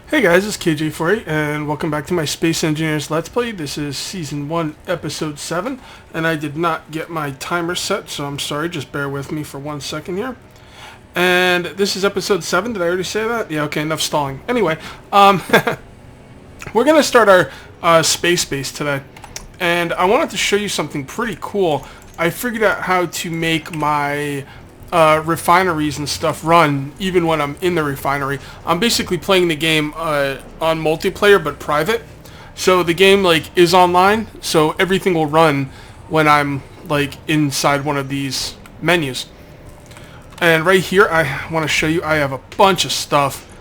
Hey guys, it's KJ40 and welcome back to my Space Engineers Let's Play. This is Season 1, Episode 7, and I did not get my timer set, so I'm sorry, just bear with me for 1 second here. And this is Episode 7, did I already say that? Yeah, okay, enough stalling. Anyway, we're going to start our space base today, and I wanted to show you something pretty cool. I figured out how to make my refineries and stuff run even when I'm in the refinery. I'm basically playing the game on multiplayer but private. So the game is online, so everything will run when I'm inside one of these menus. And right here I want to show you I have a bunch of stuff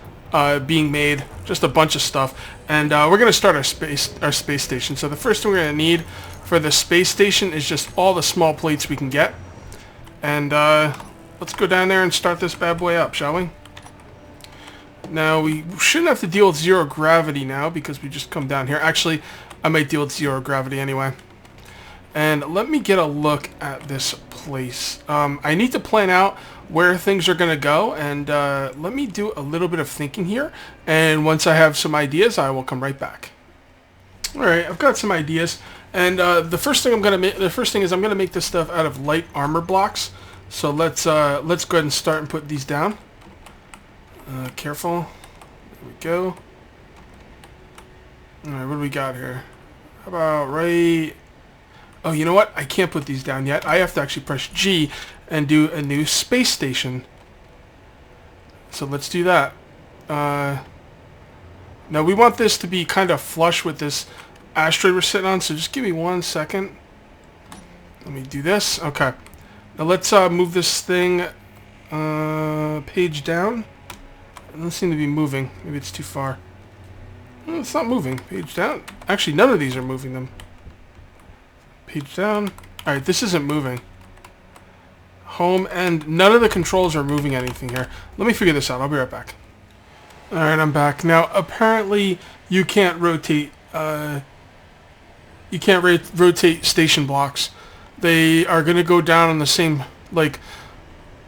being made, just a bunch of stuff. And we're going to start our space station. So the first thing we're going to need for the space station is just all the small plates we can get. And let's go down there and start this bad boy up, shall we? Now, we shouldn't have to deal with zero gravity now because we just come down here. Actually, I might deal with zero gravity anyway. And let me get a look at this place. I need to plan out where things are going to go, and let me do a little bit of thinking here. And once I have some ideas, I will come right back. Alright, I've got some ideas. And the first thing is I'm gonna make this stuff out of light armor blocks. So let's go ahead and start and put these down. Careful. There we go. All right, what do we got here? How about right? Oh, you know what? I can't put these down yet. I have to actually press G and do a new space station. So let's do that. Now we want this to be kind of flush with this asteroid we're sitting on, so just give me 1 second. Let me do this. Okay. Now let's move this thing page down. It doesn't seem to be moving. Maybe it's too far. No, it's not moving. Page down. Actually, none of these are moving them. Page down. Alright, this isn't moving. Home, and none of the controls are moving anything here. Let me figure this out. I'll be right back. Alright, I'm back. Now, apparently, you can't rotate rotate station blocks. They are going to go down on the same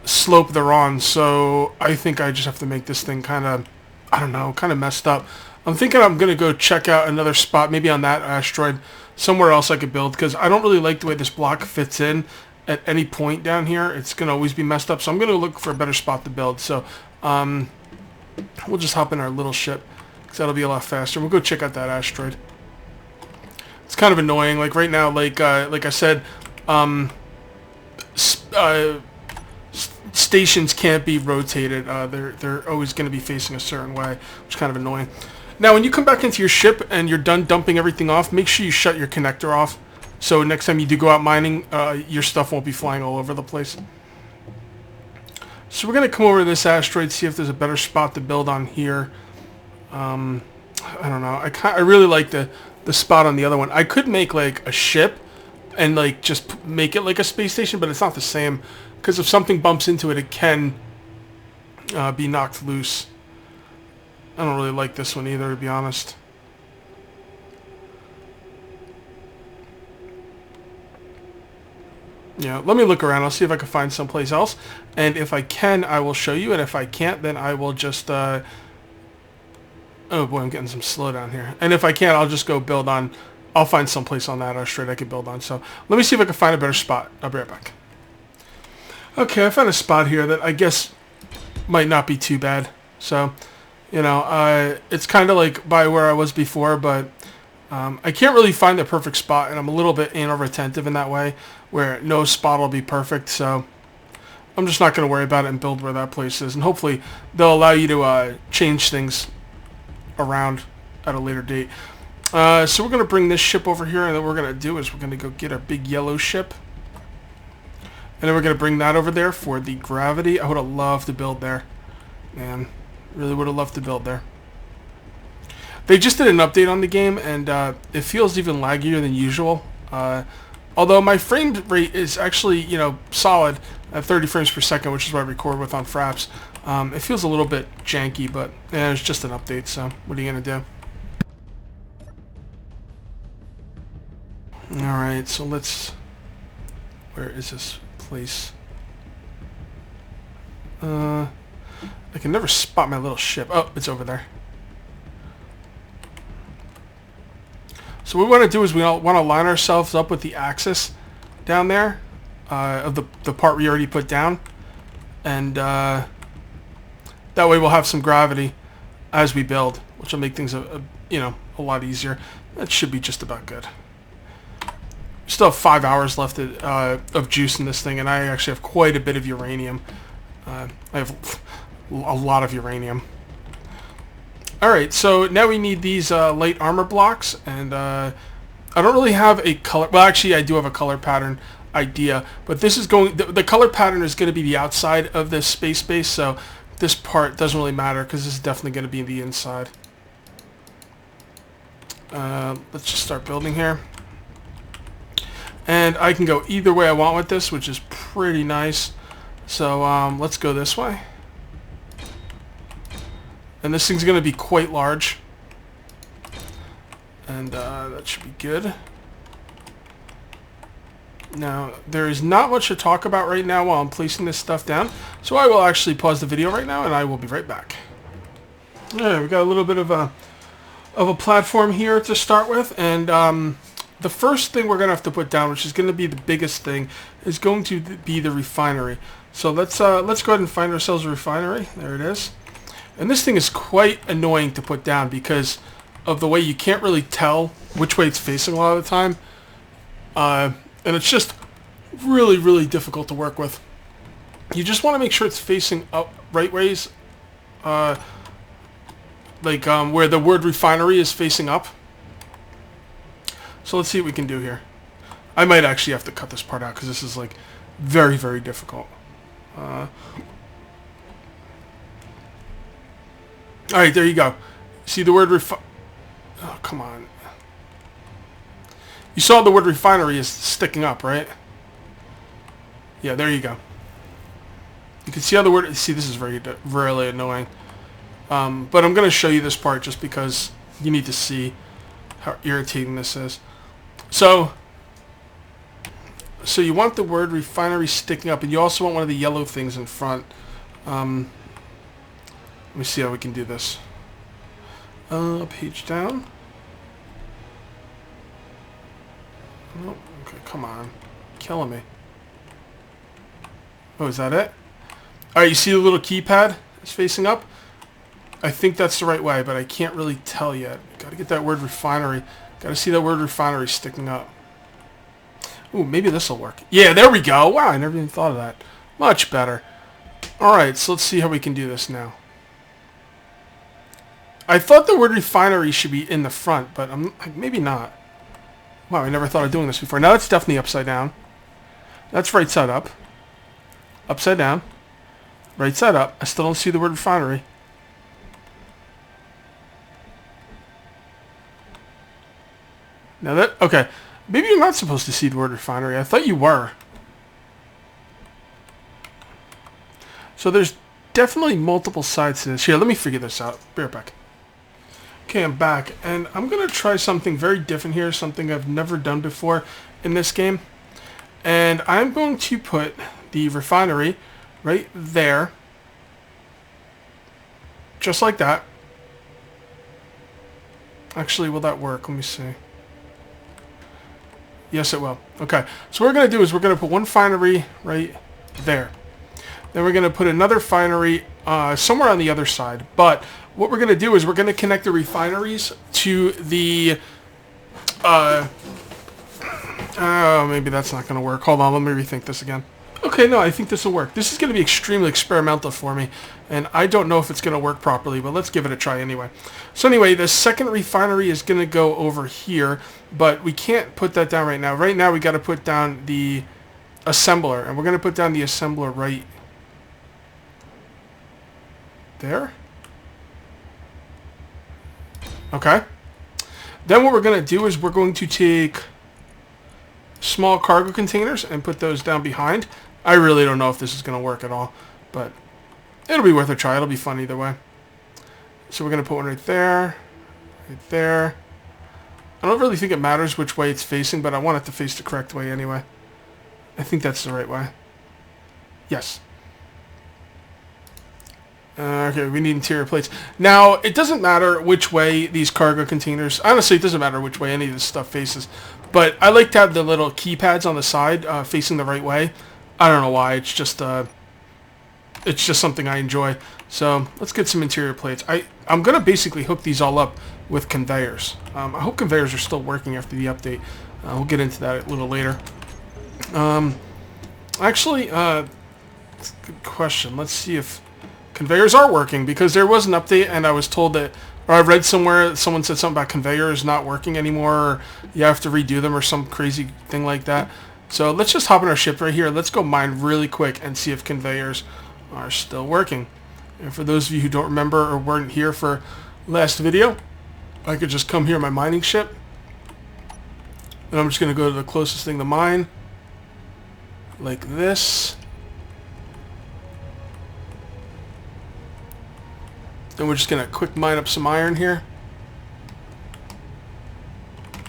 slope they're on, so I think I just have to make this thing kind of messed up. I'm thinking I'm going to go check out another spot, maybe on that asteroid, somewhere else I could build, because I don't really like the way this block fits in at any point down here. It's going to always be messed up, so I'm going to look for a better spot to build. So we'll just hop in our little ship, because that'll be a lot faster. We'll go check out that asteroid. It's kind of annoying. Like right now, like I said, stations can't be rotated. They're always going to be facing a certain way, which is kind of annoying. Now, when you come back into your ship and you're done dumping everything off, make sure you shut your connector off. So next time you do go out mining, your stuff won't be flying all over the place. So we're going to come over to this asteroid, see if there's a better spot to build on here. I don't know. I really like the spot on the other one. I could make a ship and just make it like a space station, but it's not the same, because if something bumps into it, it can be knocked loose. I don't really like this one either, to be honest. Yeah, let me look around. I'll see if I can find someplace else, and if I can, I will show you, and if I can't, then I will just oh boy, I'm getting some slowdown here. And if I can't, I'll just go build on... I'll find someplace on that asteroid I could build on. So let me see if I can find a better spot. I'll be right back. Okay, I found a spot here that I guess might not be too bad. So, you know, it's kind of like by where I was before, but I can't really find the perfect spot, and I'm a little bit anal retentive in that way, where no spot will be perfect. So I'm just not going to worry about it and build where that place is. And hopefully they'll allow you to change things around at a later date. So we're going to bring this ship over here, and then what we're going to do is we're going to go get our big yellow ship. And then we're going to bring that over there for the gravity. I would have loved to build there. Man, really would have loved to build there. They just did an update on the game, and it feels even laggier than usual. Although my frame rate is actually, you know, solid at 30 frames per second, which is what I record with on Fraps. It feels a little bit janky, but yeah, it's just an update, so what are you going to do? Alright, so let's... Where is this place? I can never spot my little ship. Oh, it's over there. So what we want to do is we want to line ourselves up with the axis down there of the part we already put down. And that way we'll have some gravity as we build, which will make things a lot easier. That should be just about good. We still have 5 hours left of juice in this thing, and I actually have quite a bit of uranium. I have a lot of uranium. Alright, so now we need these light armor blocks, and I don't really have a color... Well, actually, I do have a color pattern idea, but this is going... The color pattern is going to be the outside of this space base, so this part doesn't really matter, because this is definitely going to be the inside. Let's just start building here. And I can go either way I want with this, which is pretty nice. So let's go this way. And this thing's going to be quite large. And that should be good. Now, there is not much to talk about right now while I'm placing this stuff down. So I will actually pause the video right now, and I will be right back. Alright, we got a little bit of a platform here to start with. And the first thing we're going to have to put down, which is going to be the biggest thing, is going to be the refinery. So let's go ahead and find ourselves a refinery. There it is. And this thing is quite annoying to put down because of the way you can't really tell which way it's facing a lot of the time. And it's just really, really difficult to work with. You just want to make sure it's facing up right ways. Where the word refinery is facing up. So let's see what we can do here. I might actually have to cut this part out because this is like very, very difficult. Alright, there you go. See the word oh, come on. You saw the word refinery is sticking up, right? Yeah, there you go. You can see how the word... See, this is really annoying. But I'm going to show you this part just because you need to see how irritating this is. So you want the word refinery sticking up, and you also want one of the yellow things in front. Let me see how we can do this. Page down. Oh, okay, come on. Killing me. Oh, is that it? Alright, you see the little keypad? It's facing up? I think that's the right way, but I can't really tell yet. Gotta get that word refinery. Gotta see that word refinery sticking up. Ooh, maybe this will work. Yeah, there we go. Wow, I never even thought of that. Much better. Alright, so let's see how we can do this now. I thought the word refinery should be in the front, but I'm maybe not. Wow, I never thought of doing this before. Now it's definitely upside down. That's right side up. Upside down. Right side up. I still don't see the word refinery. Now that... Okay. Maybe you're not supposed to see the word refinery. I thought you were. So there's definitely multiple sides to this. Here, let me figure this out. Be right back. Okay, I'm back. And I'm going to try something very different here. Something I've never done before in this game. And I'm going to put the refinery right there. Just like that. Actually, will that work? Let me see. Yes, it will. Okay, so what we're going to do is we're going to put one refinery right there. Then we're going to put another refinery somewhere on the other side. But what we're going to do is we're going to connect the refineries to the... oh, maybe that's not going to work. Hold on, let me rethink this again. Okay, no, I think this will work. This is going to be extremely experimental for me, and I don't know if it's going to work properly, but let's give it a try anyway. So anyway, the second refinery is going to go over here, but we can't put that down right now. Right now, we got to put down the assembler, and we're going to put down the assembler right there. Okay. Then what we're going to do is we're going to take small cargo containers and put those down behind. I really don't know if this is going to work at all, but it'll be worth a try. It'll be fun either way. So we're going to put one right there, right there. I don't really think it matters which way it's facing, but I want it to face the correct way anyway. I think that's the right way. Yes. Okay, we need interior plates. Now, it doesn't matter which way these cargo containers... Honestly, it doesn't matter which way any of this stuff faces. But I like to have the little keypads on the side facing the right way. I don't know why. It's just something I enjoy. So, let's get some interior plates. I'm going to basically hook these all up with conveyors. I hope conveyors are still working after the update. We'll get into that a little later. Actually, that's a good question. Let's see if... conveyors are working, because there was an update and I was told that, or I read somewhere that someone said something about conveyors not working anymore, or you have to redo them or some crazy thing like that. So let's just hop in our ship right here. Let's go mine really quick and see if conveyors are still working. And for those of you who don't remember or weren't here for last video, I could just come here in my mining ship. And I'm just going to go to the closest thing to mine. Like this. Then we're just going to quick mine up some iron here.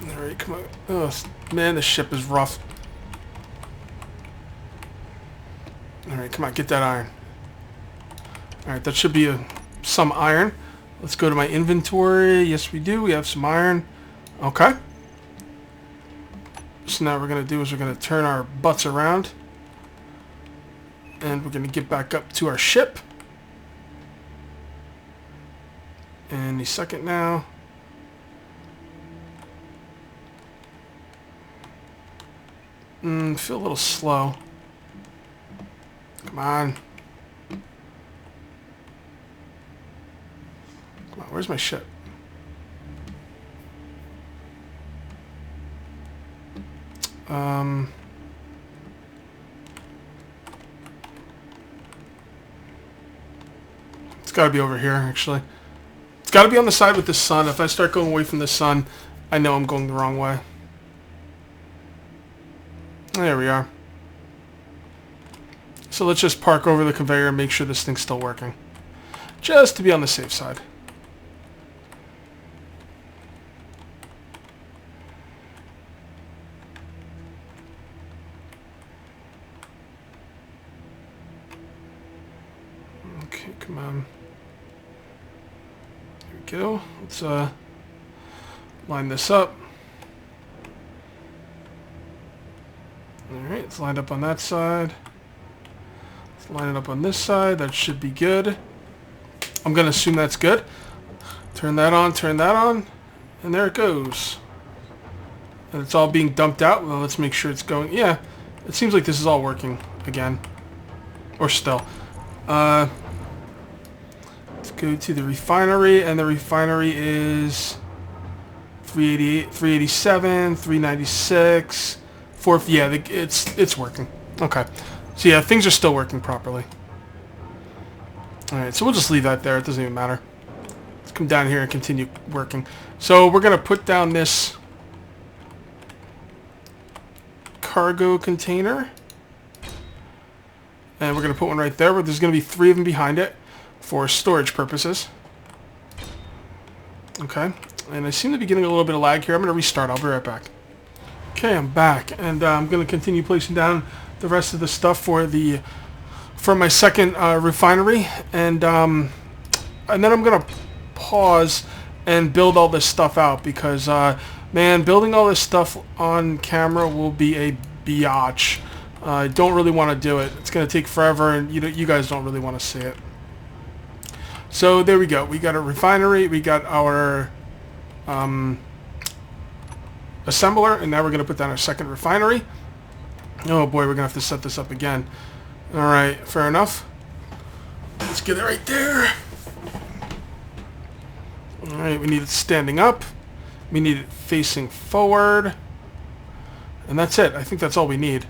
Alright, come on. Oh, man, this ship is rough. Alright, come on, get that iron. Alright, that should be some iron. Let's go to my inventory. Yes, we do. We have some iron. Okay. So now what we're going to do is we're going to turn our butts around. And we're going to get back up to our ship. Any second now. Feel a little slow. Come on. Come on, where's my ship? It's got to be over here, actually. It's got to be on the side with the sun. If I start going away from the sun, I know I'm going the wrong way. There we are. So let's just park over the conveyor and make sure this thing's still working. Just to be on the safe side. Okay, come on. Go. Let's line this up. Alright, it's lined up on that side. Let's line it up on this side. That should be good. I'm going to assume that's good. Turn that on, and there it goes. And it's all being dumped out. Well, let's make sure it's going. Yeah, it seems like this is all working again. Or still. Go to the refinery, and the refinery is 388, 387, 396, 4. Yeah, it's working. Okay, so yeah, things are still working properly. All right, so we'll just leave that there. It doesn't even matter. Let's come down here and continue working. So we're gonna put down this cargo container, and we're gonna put one right there. But there's gonna be 3 of them behind it. For storage purposes. Okay, and I seem to be getting a little bit of lag here. I'm going to restart. I'll be right back. Okay, I'm back, and I'm going to continue placing down the rest of the stuff for my second refinery, and then I'm going to pause and build all this stuff out because, man, building all this stuff on camera will be a biatch. I don't really want to do it. It's going to take forever, and you guys don't really want to see it. So there we go. We got a refinery. We got our assembler, and now we're going to put down our second refinery. Oh boy, we're going to have to set this up again. All right, fair enough. Let's get it right there. All right, we need it standing up. We need it facing forward. And that's it. I think that's all we need.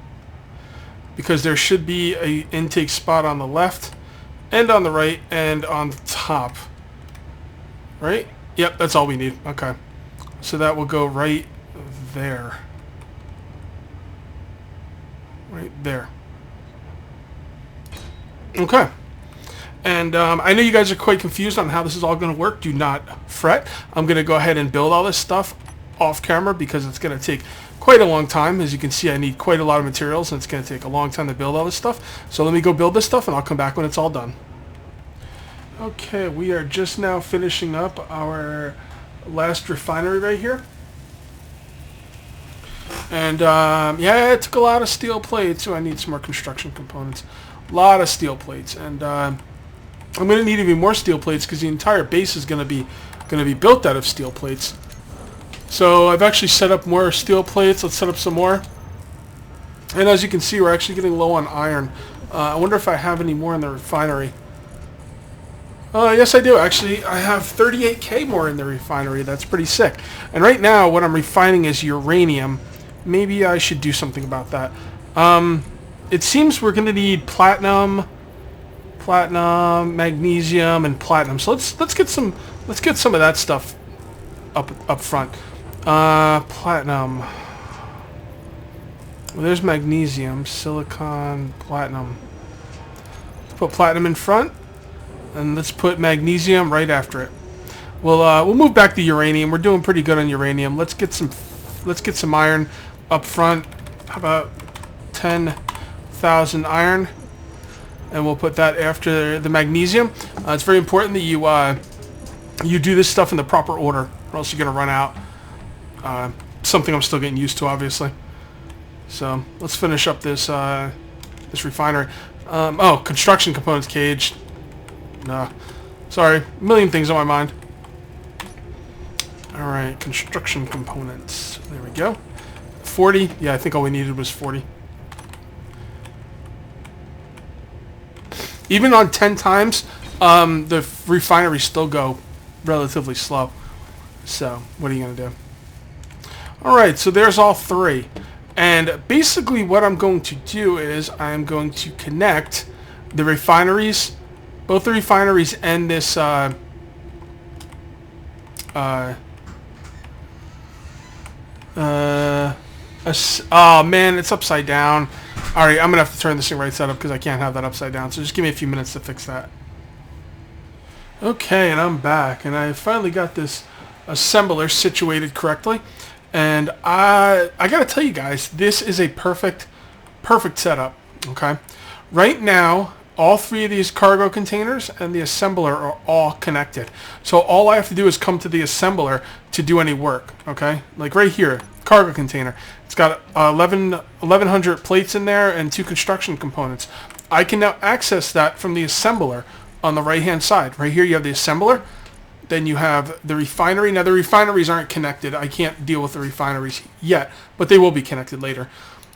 Because there should be an intake spot on the left, and on the right, and on the top. Right? Yep, that's all we need. Okay. So that will go right there. Right there. Okay. And I know you guys are quite confused on how this is all going to work. Do not fret. I'm going to go ahead and build all this stuff off camera because it's going to take quite a long time. As you can see, I need quite a lot of materials, and it's going to take a long time to build all this stuff. So let me go build this stuff, and I'll come back when it's all done. Okay, we are just now finishing up our last refinery right here. And yeah, it took a lot of steel plates, so I need some more construction components. A lot of steel plates, and I'm going to need even more steel plates because the entire base is going to be built out of steel plates. So I've actually set up more steel plates. Let's set up some more. And as you can see, we're actually getting low on iron. I wonder if I have any more in the refinery. Yes, I do. Actually, I have 38k more in the refinery. That's pretty sick. And right now, what I'm refining is uranium. Maybe I should do something about that. It seems we're going to need platinum, magnesium, and platinum. So let's get some of that stuff up front. Platinum. Well, there's magnesium, silicon, platinum. Let's put platinum in front. And let's put magnesium right after it. We'll move back to uranium. We're doing pretty good on uranium. Let's get some iron up front. How about 10,000 iron? And we'll put that after the magnesium. It's very important that you do this stuff in the proper order, or else you're gonna run out. Something I'm still getting used to, obviously. So let's finish up this this refinery. Oh, construction components cage. No, sorry, a million things on my mind. All right, construction components. There we go. 40. Yeah, I think all we needed was 40. Even on 10 times, the refineries still go relatively slow. So, what are you gonna do? All right, so there's all three. And basically what I'm going to do is I'm going to connect the refineries, both the refineries and this oh man, it's upside down. Alright, I'm gonna have to turn this thing right side up because I can't have that upside down, so just give me a few minutes to fix that. Okay, and I'm back, and I finally got this assembler situated correctly. And I gotta tell you guys, this is a perfect setup. Okay, right now all three of these cargo containers and the assembler are all connected. So all I have to do is come to the assembler to do any work. Okay, like right here, cargo container. It's got 1,100 plates in there and 2 construction components. I can now access that from the assembler on the right hand side. Right here you have the assembler. Then you have the refinery. Now the refineries aren't connected. I can't deal with the refineries yet, but they will be connected later.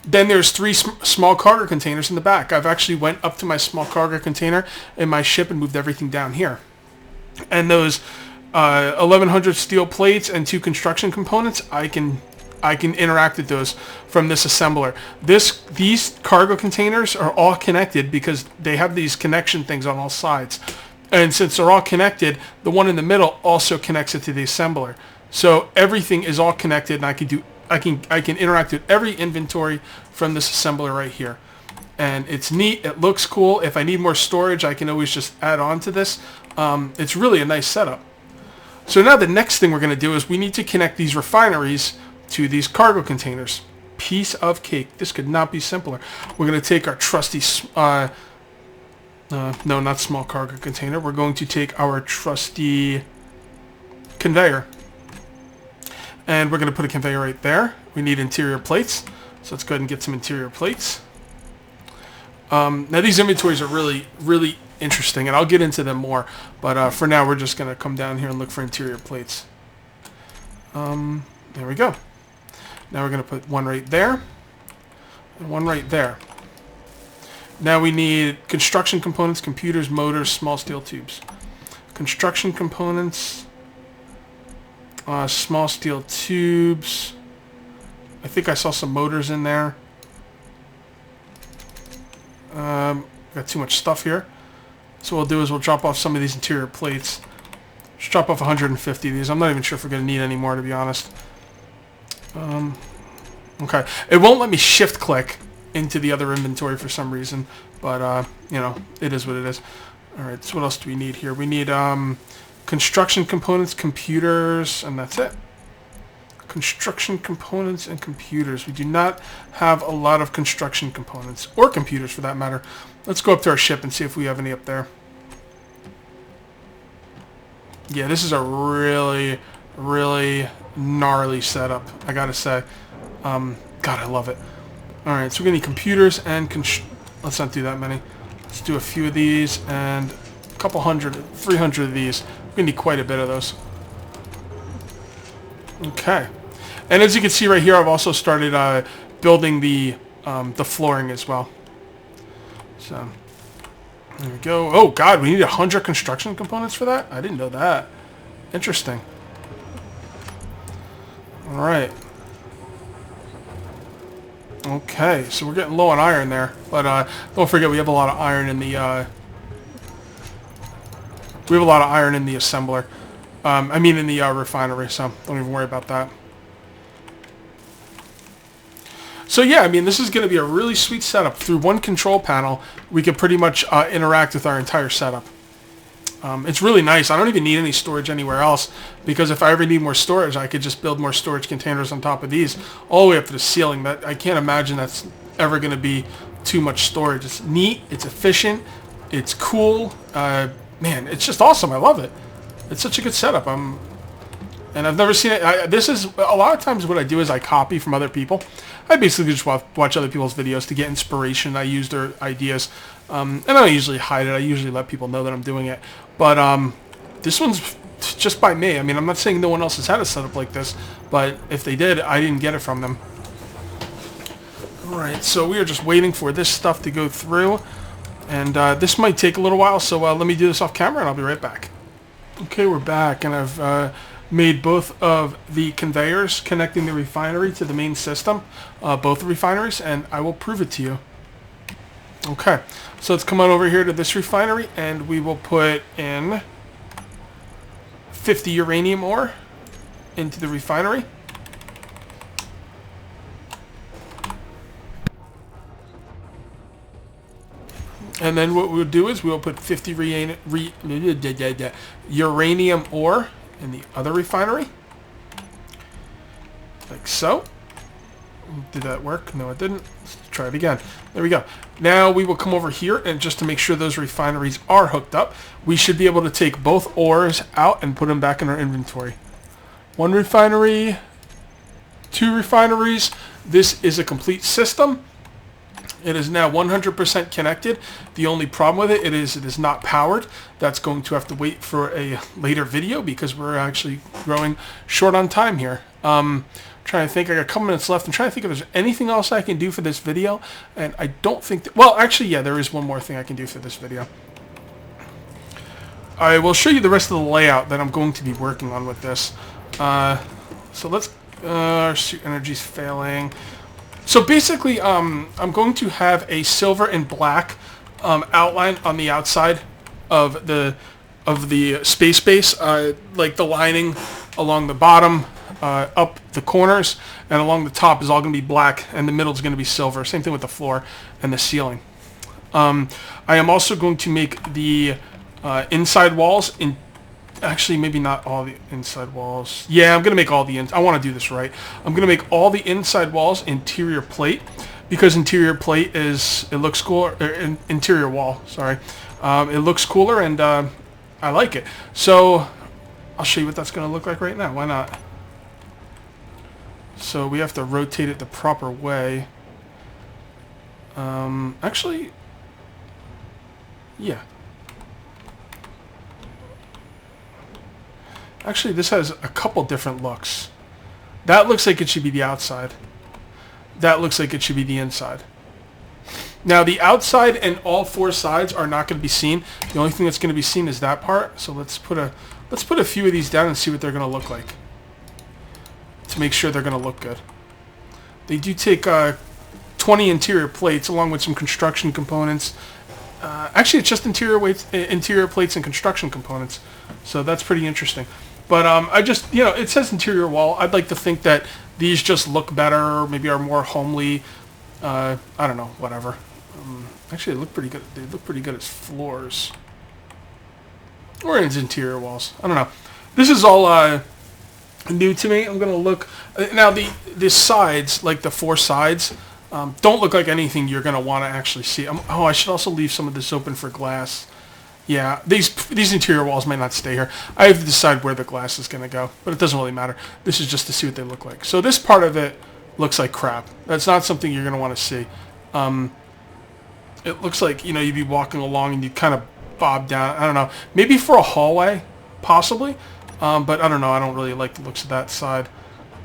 Then there's 3 small cargo containers in the back. I've actually went up to my small cargo container in my ship and moved everything down here. And those 1,100 steel plates and 2 construction components, I can interact with those from this assembler. These cargo containers are all connected because they have these connection things on all sides. And since they're all connected, the one in the middle also connects it to the assembler. So everything is all connected, and I can interact with every inventory from this assembler right here. And it's neat. It looks cool. If I need more storage, I can always just add on to this. It's really a nice setup. So now the next thing we're going to do is we need to connect these refineries to these cargo containers. Piece of cake. This could not be simpler. We're going to take our trusty no, not small cargo container. We're going to take our trusty conveyor. And we're going to put a conveyor right there. We need interior plates. So let's go ahead and get some interior plates. Now these inventories are really, really interesting, and I'll get into them more. But for now, we're just going to come down here and look for interior plates. There we go. Now we're going to put one right there and one right there. Now we need construction components, computers, motors, small steel tubes. Construction components, small steel tubes. I think I saw some motors in there. Got too much stuff here. So what we'll do is we'll drop off some of these interior plates. Just drop off 150 of these. I'm not even sure if we're going to need any more, to be honest. Okay. It won't let me shift click into the other inventory for some reason, but you know, it is what it is. All right, so what else do we need here? We need construction components, computers, and that's it. Construction components and computers. We do not have a lot of construction components, or computers for that matter. Let's go up to our ship and see if we have any up there. Yeah, this is a really, really gnarly setup, I gotta say. God, I love it. Alright, so we're gonna need computers and let's not do that many. Let's do a few of these and a couple hundred, 300 of these. We're gonna need quite a bit of those. Okay. And as you can see right here, I've also started building the flooring as well. So, there we go. Oh, God, we need 100 construction components for that? I didn't know that. Interesting. All right. Okay, so we're getting low on iron there. But don't forget, we have a lot of iron in the... we have a lot of iron in the assembler. I mean in the refinery, so don't even worry about that. So yeah, I mean, this is going to be a really sweet setup. Through one control panel, we can pretty much interact with our entire setup. It's really nice. I don't even need any storage anywhere else, because if I ever need more storage, I could just build more storage containers on top of these, all the way up to the ceiling. That I can't imagine that's ever going to be too much storage. It's neat, it's efficient, it's cool. Man, it's just awesome. I love it. It's such a good setup. And I've never seen it. This is a lot of times what I do is I copy from other people. I basically just watch other people's videos to get inspiration. I use their ideas, and I don't usually hide it. I usually let people know that I'm doing it. But this one's just by me. I mean, I'm not saying no one else has had a setup like this, but if they did, I didn't get it from them. All right, so we are just waiting for this stuff to go through, and this might take a little while. So let me do this off camera, and I'll be right back. Okay, we're back, and I've made both of the conveyors connecting the refinery to the main system, both the refineries, and I will prove it to you. Okay, so let's come on over here to this refinery, and we will put in 50 uranium ore into the refinery. And then what we'll do is we'll put 50 uranium ore in the other refinery, like so. Did that work? No, it didn't. Let's try it again. There we go. Now we will come over here, and just to make sure those refineries are hooked up, we should be able to take both ores out and put them back in our inventory. One refinery, two refineries. This is a complete system. It is now 100% connected. The only problem with it is not powered. That's going to have to wait for a later video because we're actually growing short on time here. Trying to think. I got a couple minutes left. I'm trying to think if there's anything else I can do for this video, and I don't think that, well, actually, yeah, there is one more thing I can do for this video. I will show you the rest of the layout that I'm going to be working on with this. So let's, our suit energy's failing. So basically, I'm going to have a silver and black outline on the outside of the space base, like the lining along the bottom, up the corners, and along the top is all going to be black, and the middle is going to be silver. Same thing with the floor and the ceiling. I am also going to make the inside walls in. Actually, maybe not all the inside walls. Yeah, I'm going to make all the I want to do this right. I'm going to make all the inside walls interior plate, because interior plate is, it looks cooler, interior wall, sorry. It looks cooler, and I like it. So I'll show you what that's going to look like right now. Why not? So we have to rotate it the proper way. Actually, yeah. Actually, this has a couple different looks. That looks like it should be the outside. That looks like it should be the inside. Now, the outside and all four sides are not going to be seen. The only thing that's going to be seen is that part. So let's put a few of these down and see what they're going to look like, to make sure they're going to look good. They do take 20 interior plates along with some construction components. Actually, it's just interior plates and construction components. So that's pretty interesting. But I just, it says interior wall. I'd like to think that these just look better, maybe are more homely. I don't know, whatever. Actually, they look pretty good. They look pretty good as floors. Or as interior walls. I don't know. This is all new to me. I'm going to look. Now, the sides, like the four sides, don't look like anything you're going to want to actually see. Oh, I should also leave some of this open for glass. Yeah, these interior walls might not stay here. I have to decide where the glass is going to go, but it doesn't really matter. This is just to see what they look like. So this part of it looks like crap. That's not something you're going to want to see. It looks like, you'd be walking along and you kind of bob down. I don't know. Maybe for a hallway, possibly. But I don't know. I don't really like the looks of that side.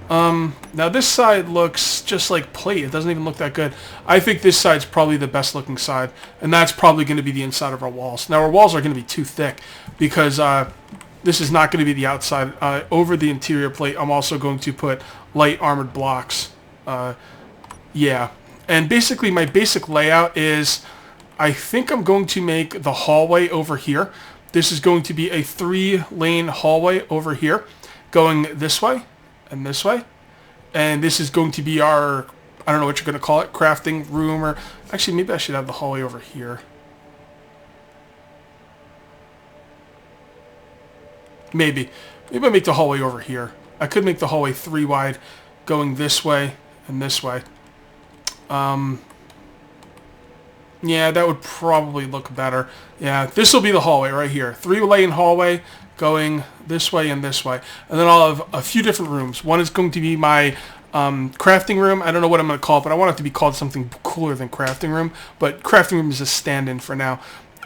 Now this side looks just like plate. It doesn't even look that good. I think this side's probably the best looking side, and that's probably going to be the inside of our walls. Now our walls are going to be too thick because this is not going to be the outside. Over the interior plate, I'm also going to put light armored blocks. Yeah, and basically my basic layout is I think I'm going to make the hallway over here. This is going to be a 3-lane hallway over here going this way and this way, and this is going to be our, I don't know what you're going to call it, crafting room, or actually maybe I should have the hallway over here. Maybe I make the hallway over here. I could make the hallway 3 wide going this way and this way. Yeah, that would probably look better. Yeah, this will be the hallway right here. 3-lane hallway going this way and this way. And then I'll have a few different rooms. One is going to be my crafting room. I don't know what I'm going to call it, but I want it to be called something cooler than crafting room. But crafting room is a stand-in for now.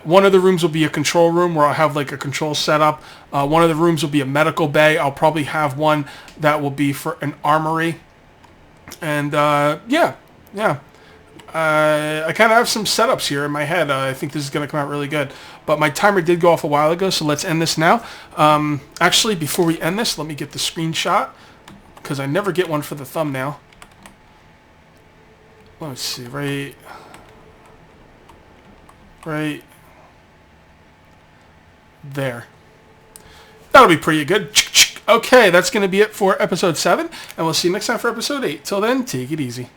One of the rooms will be a control room where I'll have like a control setup. One of the rooms will be a medical bay. I'll probably have one that will be for an armory. And yeah. I kind of have some setups here in my head. I think this is going to come out really good. But my timer did go off a while ago, so let's end this now. Actually, before we end this, let me get the screenshot, because I never get one for the thumbnail. Let's see, right there. That'll be pretty good. Okay, that's going to be it for episode 7, and we'll see you next time for episode 8. Till then, take it easy.